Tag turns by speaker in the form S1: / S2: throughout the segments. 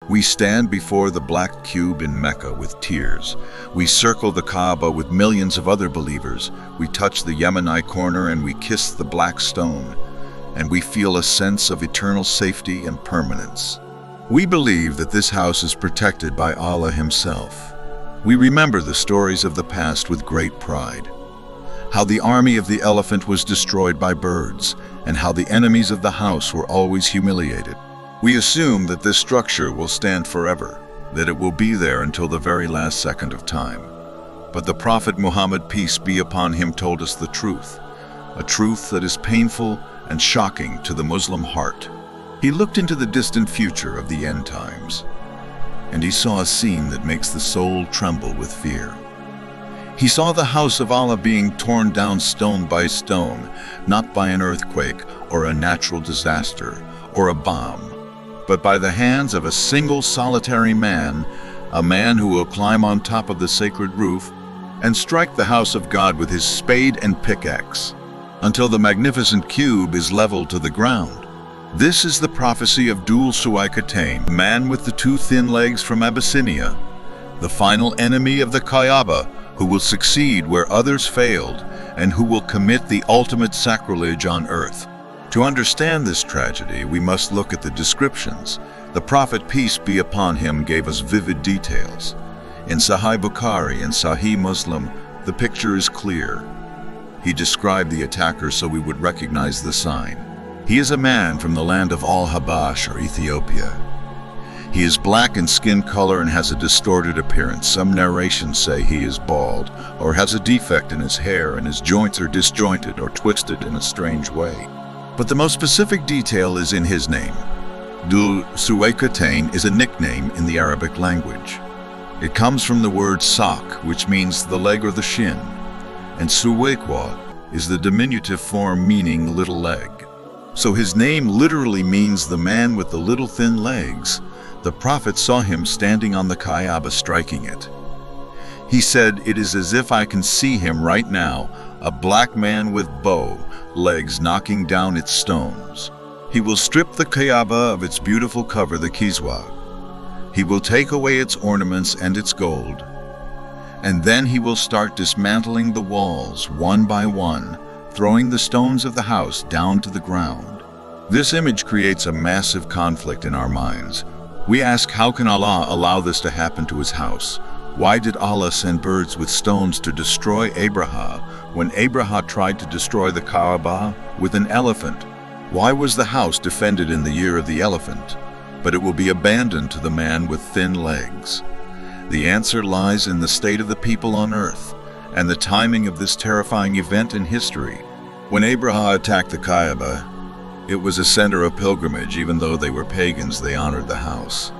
S1: We stand before the black cube in Mecca with tears. We circle the Kaaba with millions of other believers. We touch the Yemeni corner and we kiss the black stone. And we feel a sense of eternal safety and permanence. We believe that this house is protected by Allah Himself. We remember the stories of the past with great pride. How the army of the elephant was destroyed by birds, and how the enemies of the house were always humiliated. We assume that this structure will stand forever, that it will be there until the very last second of time. But the Prophet Muhammad, peace be upon him, told us the truth, a truth that is painful and shocking to the Muslim heart. He looked into the distant future of the end times, and he saw a scene that makes the soul tremble with fear. He saw the house of Allah being torn down stone by stone, not by an earthquake or a natural disaster or a bomb, but by the hands of a single solitary man, a man who will climb on top of the sacred roof and strike the house of God with his spade and pickaxe until the magnificent cube is leveled to the ground. This is the prophecy of Dhul Suwaikatain, man with the two thin legs from Abyssinia, the final enemy of the Kaaba, who will succeed where others failed and who will commit the ultimate sacrilege on earth. To understand this tragedy, we must look at the descriptions. The Prophet, peace be upon him, gave us vivid details. In Sahih Bukhari and Sahih Muslim, the picture is clear. He described the attacker so we would recognize the sign. He is a man from the land of Al-Habash or Ethiopia. He is black in skin color and has a distorted appearance. Some narrations say he is bald or has a defect in his hair and his joints are disjointed or twisted in a strange way. But the most specific detail is in his name. Dhul Suwaikatain is a nickname in the Arabic language. It comes from the word sak, which means the leg or the shin, and Suwaikwa is the diminutive form meaning little leg. So his name literally means the man with the little thin legs. The Prophet saw him standing on the Kaaba striking it. He said, "It is as if I can see him right now, a black man with bow, legs knocking down its stones. He will strip the Kaaba of its beautiful cover, the Kiswa. He will take away its ornaments and its gold. And then he will start dismantling the walls one by one, throwing the stones of the house down to the ground." This image creates a massive conflict in our minds. We ask, how can Allah allow this to happen to His house? Why did Allah send birds with stones to destroy Abraham when Abraham tried to destroy the Kaaba with an elephant? Why was the house defended in the year of the elephant, but it will be abandoned to the man with thin legs? The answer lies in the state of the people on earth and the timing of this terrifying event in history. When Abraham attacked the Kaaba, it was a center of pilgrimage. Even though they were pagans, they honored the house.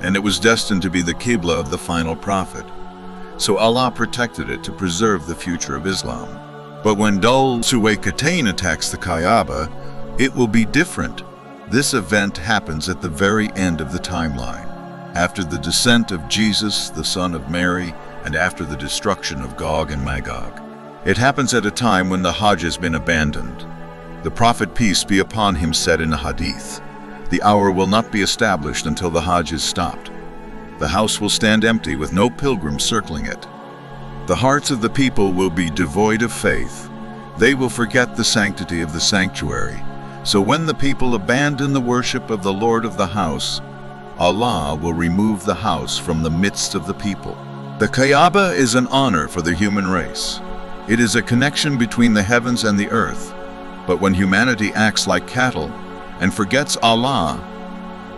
S1: And it was destined to be the Qibla of the final prophet. So Allah protected it to preserve the future of Islam. But when Dhul Suwaikatain attacks the Kaaba, it will be different. This event happens at the very end of the timeline, after the descent of Jesus, the son of Mary, and after the destruction of Gog and Magog. It happens at a time when the Hajj has been abandoned. The Prophet, peace be upon him, said in a hadith, "The hour will not be established until the Hajj is stopped. The house will stand empty with no pilgrims circling it. The hearts of the people will be devoid of faith. They will forget the sanctity of the sanctuary. So when the people abandon the worship of the Lord of the house, Allah will remove the house from the midst of the people." The Kaaba is an honor for the human race. It is a connection between the heavens and the earth. But when humanity acts like cattle and forgets Allah,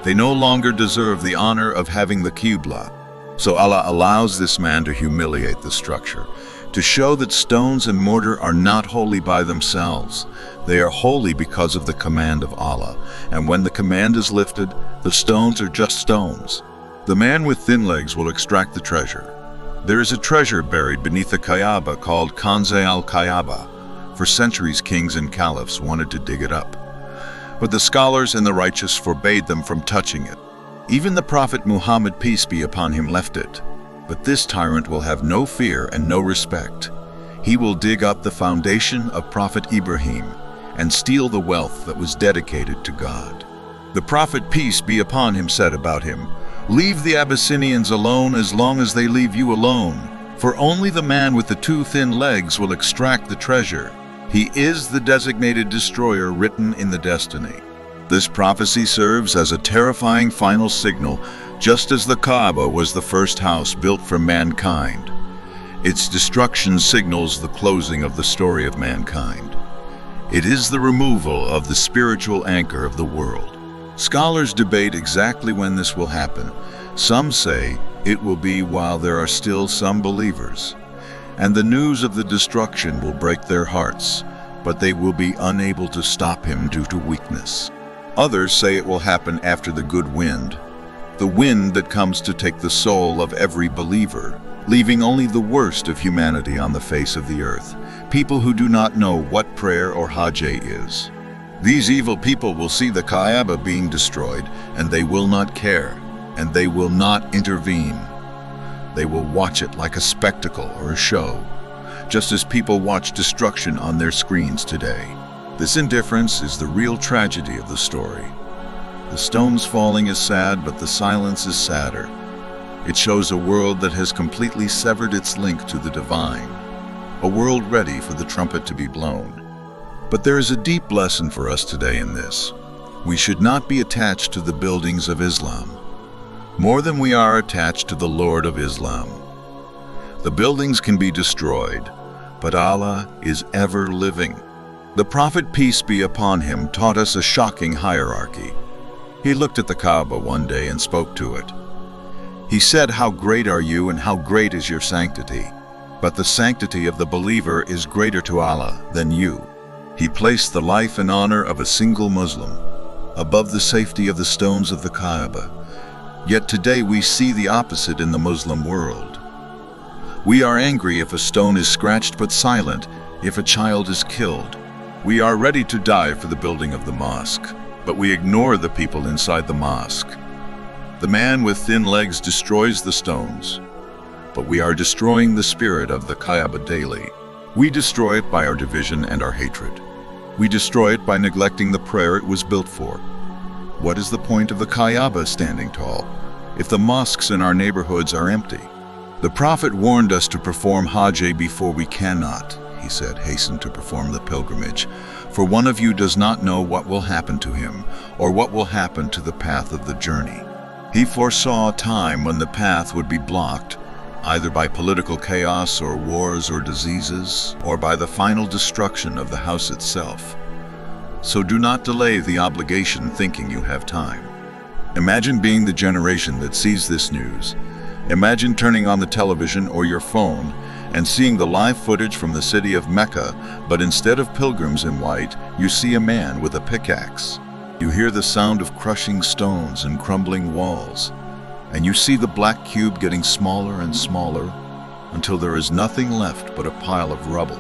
S1: they no longer deserve the honor of having the Qibla. So Allah allows this man to humiliate the structure, to show that stones and mortar are not holy by themselves. They are holy because of the command of Allah. And when the command is lifted, the stones are just stones. The man with thin legs will extract the treasure. There is a treasure buried beneath the Kaaba called Kanze al-Kaaba. For centuries, kings and caliphs wanted to dig it up, but the scholars and the righteous forbade them from touching it. Even the Prophet Muhammad, peace be upon him, left it. But this tyrant will have no fear and no respect. He will dig up the foundation of Prophet Ibrahim and steal the wealth that was dedicated to God. The Prophet, peace be upon him, said about him, Leave the Abyssinians alone as long as they leave you alone, for only the man with the two thin legs will extract the treasure. He is the designated destroyer written in the destiny. This prophecy serves as a terrifying final signal, just as the Kaaba was the first house built for mankind. Its destruction signals the closing of the story of mankind. It is the removal of the spiritual anchor of the world. Scholars debate exactly when this will happen. Some say it will be while there are still some believers, and the news of the destruction will break their hearts, but they will be unable to stop him due to weakness. Others say it will happen after the good wind, the wind that comes to take the soul of every believer, leaving only the worst of humanity on the face of the earth, people who do not know what prayer or hajj is. These evil people will see the Kaaba being destroyed, and they will not care, and they will not intervene. They will watch it like a spectacle or a show, just as people watch destruction on their screens today. This indifference is the real tragedy of the story. The stones falling is sad, but the silence is sadder. It shows a world that has completely severed its link to the divine, a world ready for the trumpet to be blown. But there is a deep lesson for us today in this. We should not be attached to the buildings of Islam, more than we are attached to the Lord of Islam. The buildings can be destroyed, but Allah is ever living. The Prophet, peace be upon him, taught us a shocking hierarchy. He looked at the Kaaba one day and spoke to it. He said, "How great are you and how great is your sanctity? But the sanctity of the believer is greater to Allah than you." He placed the life and honor of a single Muslim above the safety of the stones of the Kaaba. Yet today we see the opposite in the Muslim world. We are angry if a stone is scratched, but silent if a child is killed. We are ready to die for the building of the mosque, but we ignore the people inside the mosque. The man with thin legs destroys the stones, but we are destroying the spirit of the Kaaba daily. We destroy it by our division and our hatred. We destroy it by neglecting the prayer it was built for. What is the point of the Kaaba standing tall if the mosques in our neighborhoods are empty? The Prophet warned us to perform Hajj before we cannot. He said, "Hasten to perform the pilgrimage, for one of you does not know what will happen to him or what will happen to the path of the journey." He foresaw a time when the path would be blocked, either by political chaos or wars or diseases, or by the final destruction of the house itself. So do not delay the obligation thinking you have time. Imagine being the generation that sees this news. Imagine turning on the television or your phone and seeing the live footage from the city of Mecca, but instead of pilgrims in white, you see a man with a pickaxe. You hear the sound of crushing stones and crumbling walls, and you see the black cube getting smaller and smaller until there is nothing left but a pile of rubble.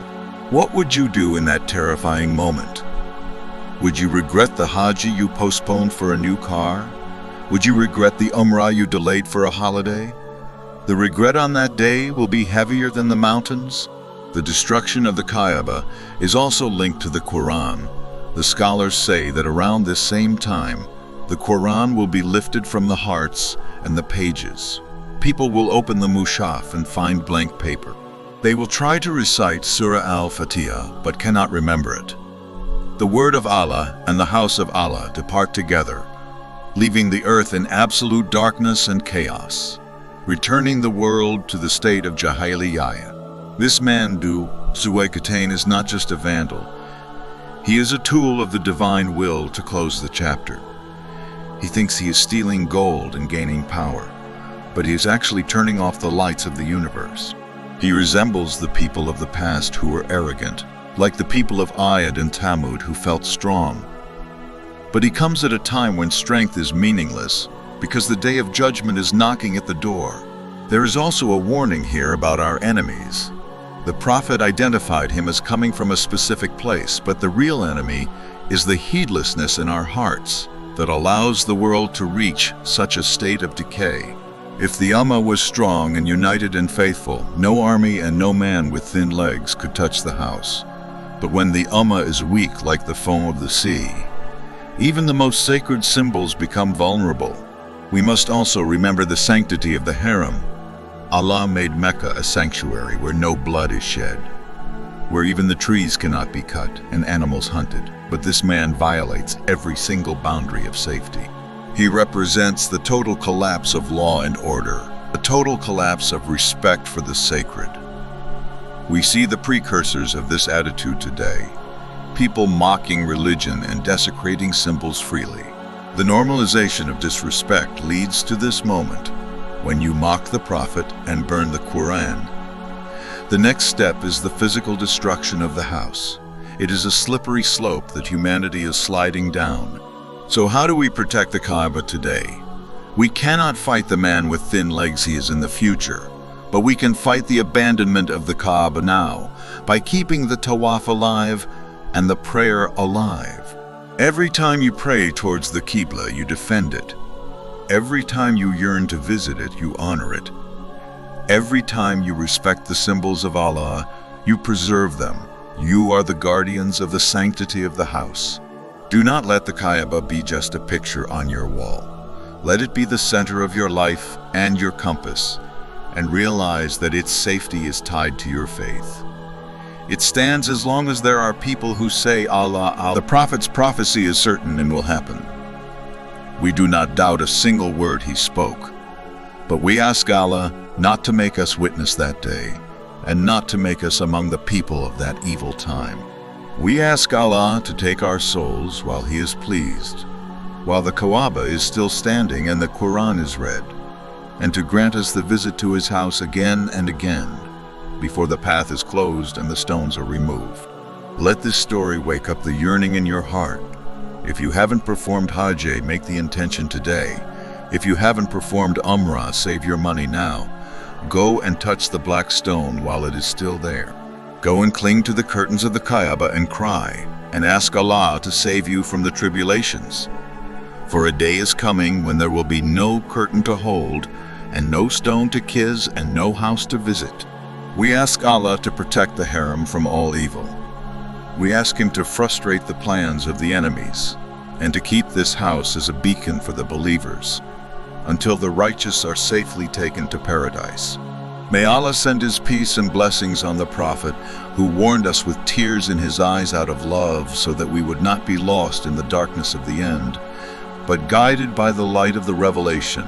S1: What would you do in that terrifying moment? Would you regret the Hajj you postponed for a new car? Would you regret the Umrah you delayed for a holiday? The regret on that day will be heavier than the mountains. The destruction of the Kaaba is also linked to the Quran. The scholars say that around this same time, the Quran will be lifted from the hearts and the pages. People will open the Mushaf and find blank paper. They will try to recite Surah Al-Fatiha, but cannot remember it. The word of Allah and the house of Allah depart together, leaving the earth in absolute darkness and chaos, returning the world to the state of Jahiliyyah. This man, Zuwayqatain, is not just a vandal. He is a tool of the divine will to close the chapter. He thinks he is stealing gold and gaining power, but he is actually turning off the lights of the universe. He resembles the people of the past who were arrogant, like the people of Ad and Thamud who felt strong. But he comes at a time when strength is meaningless, because the day of judgment is knocking at the door. There is also a warning here about our enemies. The Prophet identified him as coming from a specific place, but the real enemy is the heedlessness in our hearts that allows the world to reach such a state of decay. If the Ummah was strong and united and faithful, no army and no man with thin legs could touch the house. But when the Ummah is weak like the foam of the sea, even the most sacred symbols become vulnerable. We must also remember the sanctity of the harem. Allah made Mecca a sanctuary where no blood is shed, where even the trees cannot be cut and animals hunted. But this man violates every single boundary of safety. He represents the total collapse of law and order, a total collapse of respect for the sacred. We see the precursors of this attitude today. People mocking religion and desecrating symbols freely. The normalization of disrespect leads to this moment, when you mock the Prophet and burn the Quran. The next step is the physical destruction of the house. It is a slippery slope that humanity is sliding down. So how do we protect the Kaaba today? We cannot fight the man with thin legs he is in the future, but we can fight the abandonment of the Kaaba now by keeping the tawaf alive and the prayer alive. Every time you pray towards the Qibla, you defend it. Every time you yearn to visit it, you honor it. Every time you respect the symbols of Allah, you preserve them. You are the guardians of the sanctity of the house. Do not let the Kaaba be just a picture on your wall. Let it be the center of your life and your compass, and realize that its safety is tied to your faith. It stands as long as there are people who say Allah. The Prophet's prophecy is certain and will happen. We do not doubt a single word he spoke, but we ask Allah not to make us witness that day, and not to make us among the people of that evil time. We ask Allah to take our souls while He is pleased, while the Kaaba is still standing and the Quran is read, and to grant us the visit to His house again and again, before the path is closed and the stones are removed. Let this story wake up the yearning in your heart. If you haven't performed Hajj, make the intention today. If you haven't performed Umrah, save your money now. Go and touch the black stone while it is still there. Go and cling to the curtains of the Kaaba and cry, and ask Allah to save you from the tribulations. For a day is coming when there will be no curtain to hold, and no stone to kiss, and no house to visit. We ask Allah to protect the harem from all evil. We ask Him to frustrate the plans of the enemies, and to keep this house as a beacon for the believers, until the righteous are safely taken to paradise. May Allah send His peace and blessings on the Prophet, who warned us with tears in his eyes out of love, so that we would not be lost in the darkness of the end, but guided by the light of the revelation.